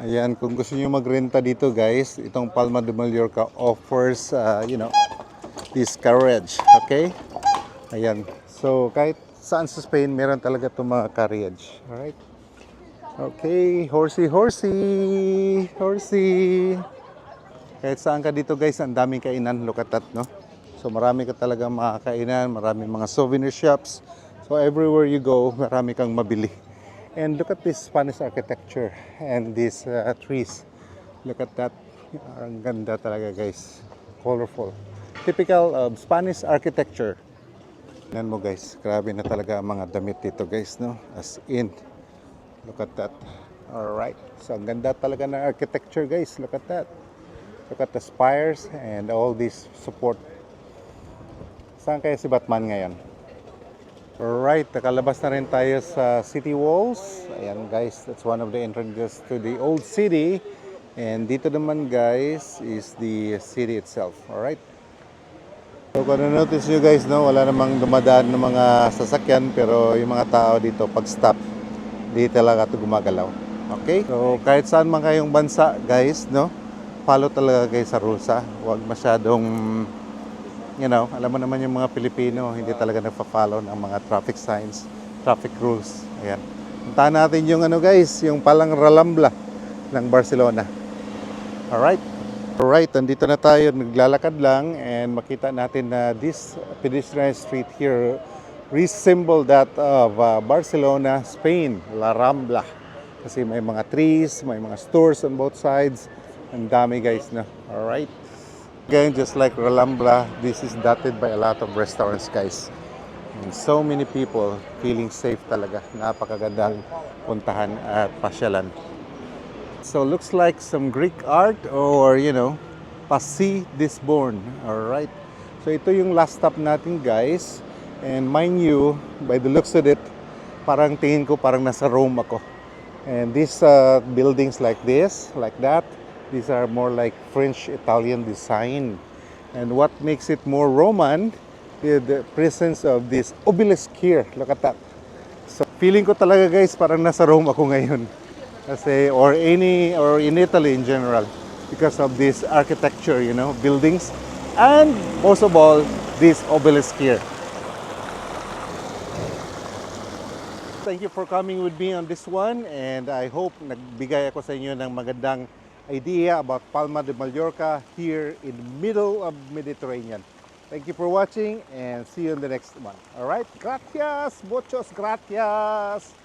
Ayan, kung gusto niyo magrenta dito guys, itong Palma de Mallorca offers, this carriage, okay? Ayan, so kahit saan sa Spain, meron talaga itong mga carriage, alright? Okay, horsey, horsey, horsey. Kahit saan ka dito guys, ang daming kainan, look at that, no? So marami ka talaga makakainan, maraming mga souvenir shops. So everywhere you go, marami kang mabili. And look at this Spanish architecture and these trees. Look at that. Ang ganda talaga guys. Colorful. Typical of Spanish architecture. Yan mo guys. Grabe na talaga ang mga damit dito guys. No? As in. Look at that. Alright. So ang ganda talaga ng architecture guys. Look at that. Look at the spires and all this support. Saan kaya si Batman ngayon? Alright, nakalabas na rin tayo sa city walls. Ayan guys, that's one of the entrances to the old city. And dito naman guys is the city itself. Alright. So kung notice nyo guys, no, wala namang dumadaan ng mga sasakyan. Pero yung mga tao dito, pag stop, di talaga ito gumagalaw. Okay? So kahit saan man kayong bansa guys, no, follow talaga kayo sa rules ha. Huwag masyadong alam mo naman yung mga Pilipino, hindi talaga nagpa-follow ng mga traffic signs, traffic rules. Ayan. Puntahan natin yung guys, yung palang Ralambla ng Barcelona. Alright. Alright, andito na tayo, naglalakad lang and makita natin na this pedestrian street here resemble that of Barcelona, Spain, La Rambla. Kasi may mga trees, may mga stores on both sides. Ang dami guys na. Alright. Again, just like Ralambla, this is dotted by a lot of restaurants, guys. And so many people feeling safe talaga. Napakagandang puntahan at pasyalan. So, looks like some Greek art or, Pasi Disborn. Alright. So, ito yung last stop natin, guys. And mind you, by the looks of it, parang tingin ko parang nasa Rome ako. And these buildings like this, like that, these are more like French-Italian design. And what makes it more Roman is the presence of this obelisk here. Look at that. So feeling ko talaga guys parang nasa Rome ako ngayon. Kasi or in Italy in general because of this architecture, buildings and most of all this obelisk here. Thank you for coming with me on this one and I hope nagbigay ako sa inyo ng magandang idea about Palma de Mallorca here in the middle of Mediterranean. Thank you for watching and see you in the next one. All right? Gracias, muchos gracias.